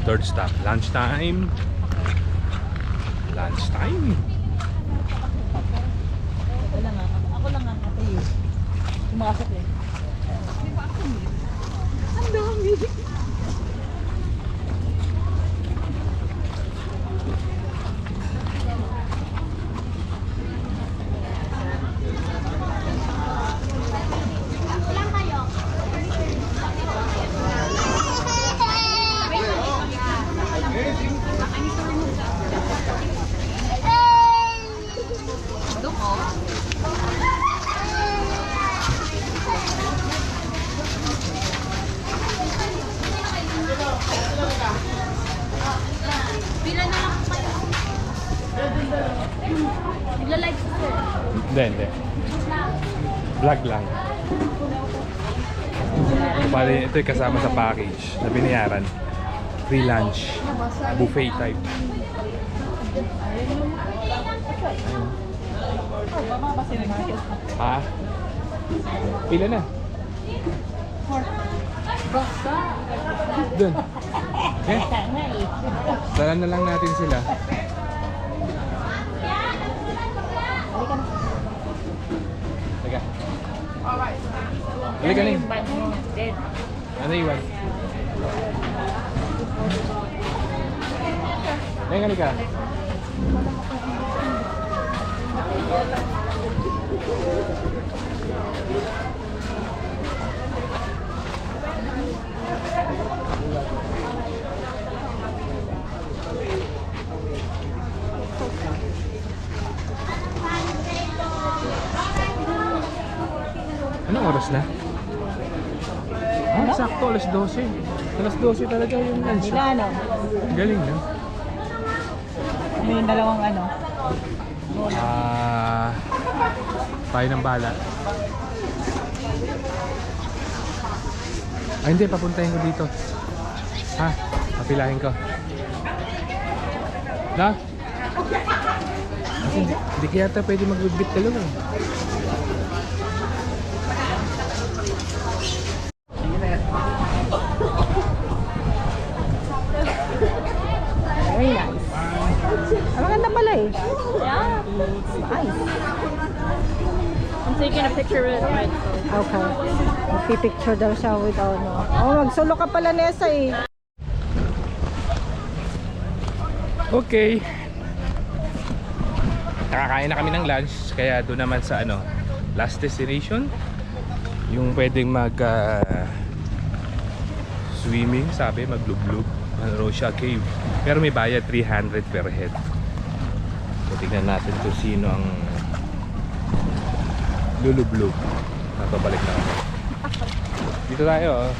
Third stop, lunchtime. Lunchtime. Ako lang nga tayo. Pumasok eh. Ang dami. Nagla-live sa sir. Hindi. Vlog lang. Bali, ito yung kasama sa package na binayaran. Free lunch. Buffet type. Ha? Pila na? Doon. Okay? Dalan na lang natin sila. Halika. Halika na yun. Ano iwan? Halika. Anong oras na? Sakto, alas 12. Alas 12 talaga yung lunch. Nila ano? Galing na. May dalawang ano? Tayo ng bala. Ay hindi, papuntahin ko dito. Ha? Papilahin ko. Na? Kasi hindi kaya ata pwede mag-bit dalawa. Very nice. Ang maganda pala eh. Yeah. Nice. I'm taking a picture with my phone. Okay. Magpipicture daw siya with ano. Oh, magsolo ka pala, Nessa eh. Okay. Nakakain na kami ng lunch, kaya doon naman sa ano, last destination, yung pwedeng mag swimming, sabi, maglublub, Rosia Cave. Pero may bayad 300 per head. So tignan natin kung sino ang lulublub. Napabalik na kami. Dito tayo, oh.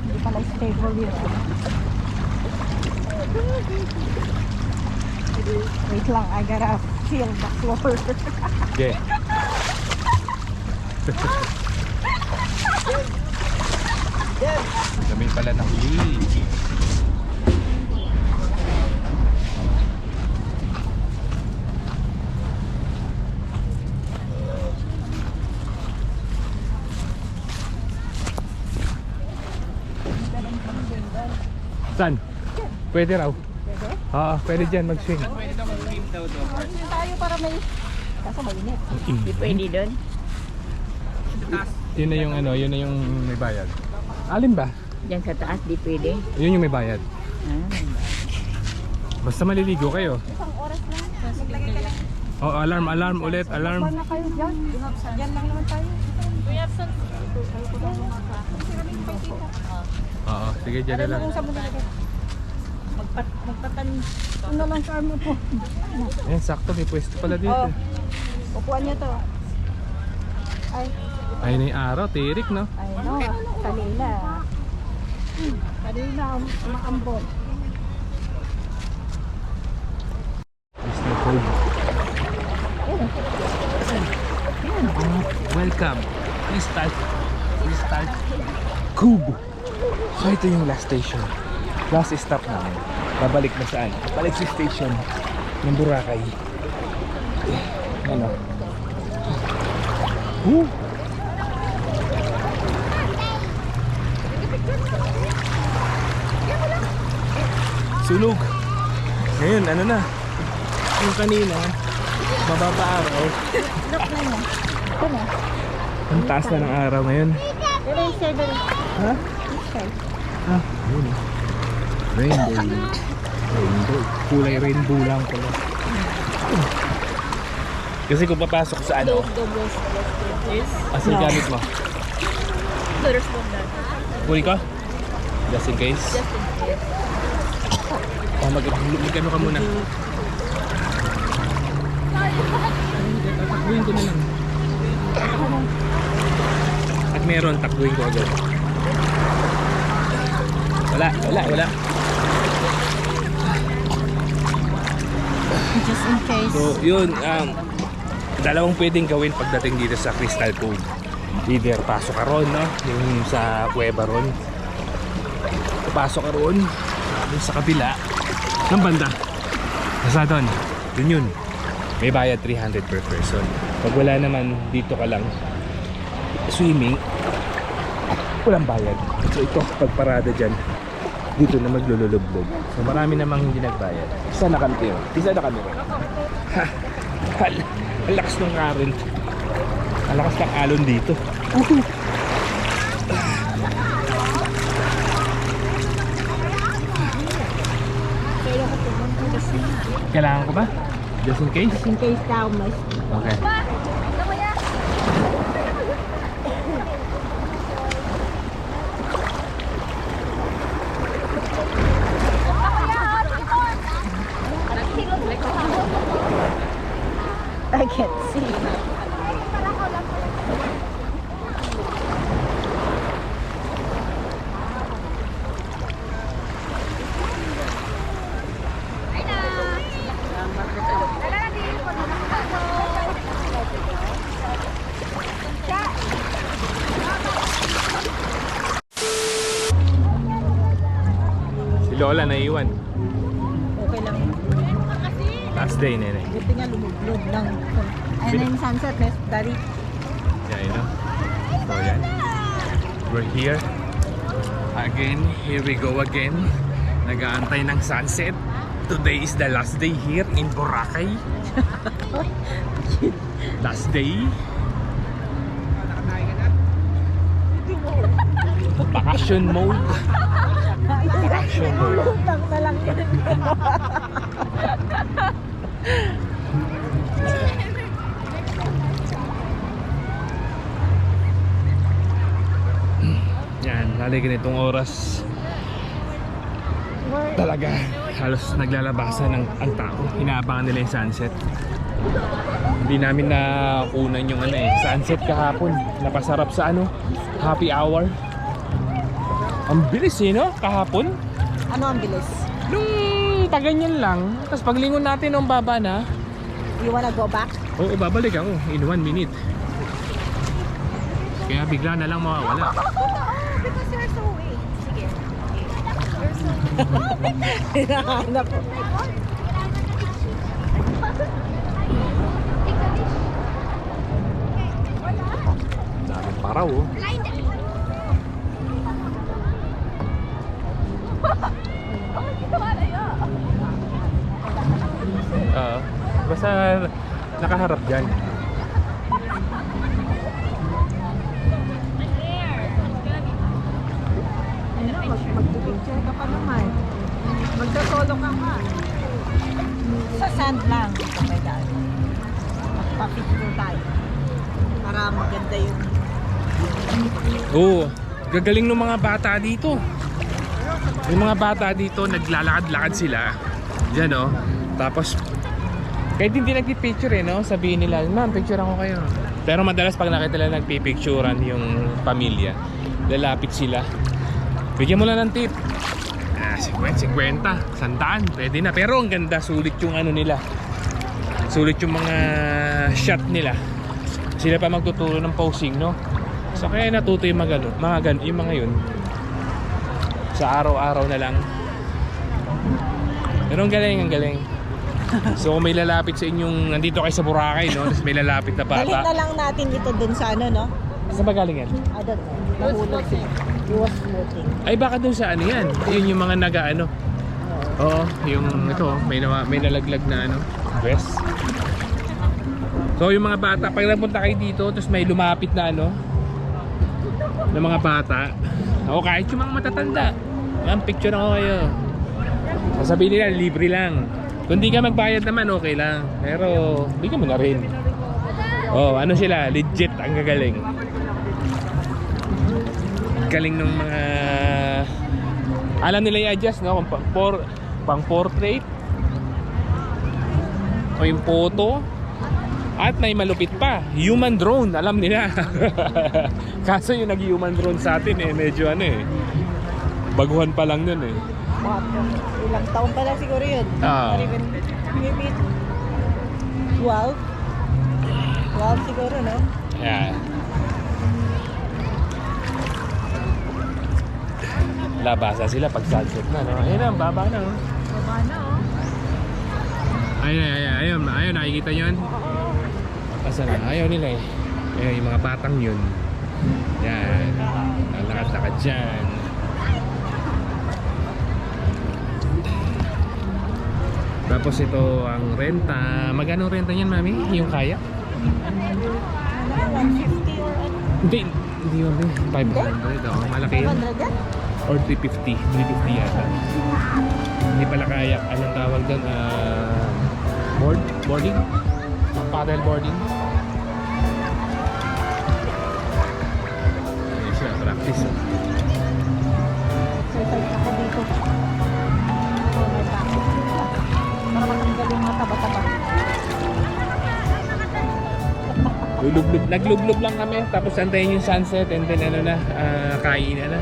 Hindi pala stable yun. Wait lang, I gotta feel the floor. Okay. Kami pala na huli. Saan? Pwede raw. Pwede? Oo, pwede dyan mag-swing. Hindi tayo para may... Kaso mainit. Hindi pwede doon. Yun na yung ano, yun na yung may bayad. Alin ba? Diyan sa taas, di pwede. Yun yung may bayad. Basta maliligo kayo. Isang oras lang. Maglagay ka lang. Oh, alarm ulit, alarm. Saan na kayo dyan? Dyan lang naman tayo. We have some... Oo, sige dyan na lang. Ano sa nilagay? Magpatan... Ano lang sa armo po? Eh, sakto, may pwesto pala dito. Oh. Upuan niyo to. Ay, Ayun na yung araw, tirik no? ay no. Kanina. Kanina, maambon. Mr. Cove. Welcome. Please start Kubo. So ito yung last station. Last stop namin. Babalik na saan? Balik sa station ng Boracay. Ano? Sulog. Ngayon, ano na? Yung kanina, mababa araw. Ito na. Ang taas na ng araw ngayon. Pero yung 7. Ha? Ah, yun. Rainbow. Rainbow. Kulay rainbow lang pala. Kasi kung papasok sa ano, Please. asan gamit mo? There's one there. Kunin ko? Just in case. Just in case. Oh, mag-ano ka muna. Takbuhin ko na lang. At meron, takbuhin ko agad. Wala. Just in case. So, yun, dalawang pwedeng gawin pagdating dito sa Crystal Cove. Either pasok ka ron, no? Yung sa kuweba ron. Pasok ka ron, dun sa kabila. Ng banda. Nasa doon. Dun yun. May bayad 300 per person. Pag wala naman, dito ka lang swimming, walang bayad. So ito, pagparada dyan, dito na maglululublog. So marami namang hindi nagbayad. Isa na kami kayo. Isa na kami kayo. Ang lakas ng current. Ang lakas ng alon dito. Kailangan ko ba? Just in case? Just in case daw, mas. Okay. I can't see. Si Lola naiwan. Okay lang. Last day, nene. Buti nga lumublog lang. And then sunset, Miss Daddy. Yeah, you know. So yan. We're here. Again, here we go again. Nag-aantay ng sunset. Today is the last day here in Boracay. Last day. Vacation mode. Vacation mode. Utang na lang yun. Yan, lalo ganitong oras. Talaga, halos naglalabasan ang tao. Inaabangan nila yung sunset. Hindi namin nakunan yung sunset kahapon. Napasarap sa happy hour. Ang bilis no? Kahapon. Ano ang bilis? Nung taganyan lang. Tapos paglingon natin nung baba na. You wanna go back? Oo, babalik ako in 1 minute. Kaya bigla na lang mawawala. Because you're so weak. Sige. You're so weak. Hinahanap ko. Daming paraw oh. Basta nakaharap dyan. Mag-picture ka pa naman. Magsa-solo ka pa. Sa sand lang. Oh my God. Magpa-picture tayo. Para maganda yung... Oo, gagaling ng mga bata dito. Yung mga bata dito, naglalakad-lakad sila. Diyan oh. Tapos, kahit hindi nagpipicture no? Sabihin nila, ma'am, picture ako kayo. Pero madalas pag nakita nila nagpipicturean yung pamilya, lalapit sila. Bigyan mo lang ng tip. 50, 100, pwede na. Pero ang ganda, sulit yung nila. Sulit yung mga shot nila. Sila pa magtuturo ng posing, no? So kaya natuto yung yung mga yun. Sa araw-araw na lang. Pero ang galing. So kung may lalapit sa inyong, nandito kayo sa Boracay, no? Tapos may lalapit na Dalhin na bata. lang natin ito dun sa ano, no? Saan ba galing yan? Adat, nahulog siya. Iwas floating. Ay baka dun sa ano yan. Yun yung mga nag-ano. Oo, yung ito, may nalaglag na ano, dress. So yung mga bata, pag napunta kayo dito, tapos may lumapit na ano, ng mga bata, o kahit yung mga matatanda, ma'am, picture ako kayo. Sasabihin nila, libre lang. Kung di ka magbayad naman, okay lang. Pero, bigyan mo na rin. Oh, ano sila, legit, ang gagaling. Galing ng mga... Alam nila i-adjust, no? Kung pang portrait, o yung photo, at may malupit pa, human drone, alam nila. Kaso yung nag-human drone sa atin medyo ano baguhan pa lang nun Ilang taon pa lang siguro yun. Ah. Or even maybe 12. 12 siguro, no? Yeah. Labasa sila pag sunset na, no? Ayun na, ang baba na, no? Baba na, oh. Ayun, nakikita nyo yan? Asa na? Ayaw nila Ayun, yung mga batang yun. Yan. Lakad-lakad dyan. Tapos ito ang renta. Magkano renta niyan, mami? Yung kayak? Ano, 150 or ano? Hindi yun. 500. Oh, malaki yun. 500 yan? Or 350. 350 yata. Hindi pala kayak. Anong tawag doon? Boarding? Paddle boarding? Ayun siya, practice. Exercise ako dito. Oh, may practice dito. Para matanggal yung mga taba-taba. Naglublub lang kami. Tapos antayin yung sunset and then ano na, kain na.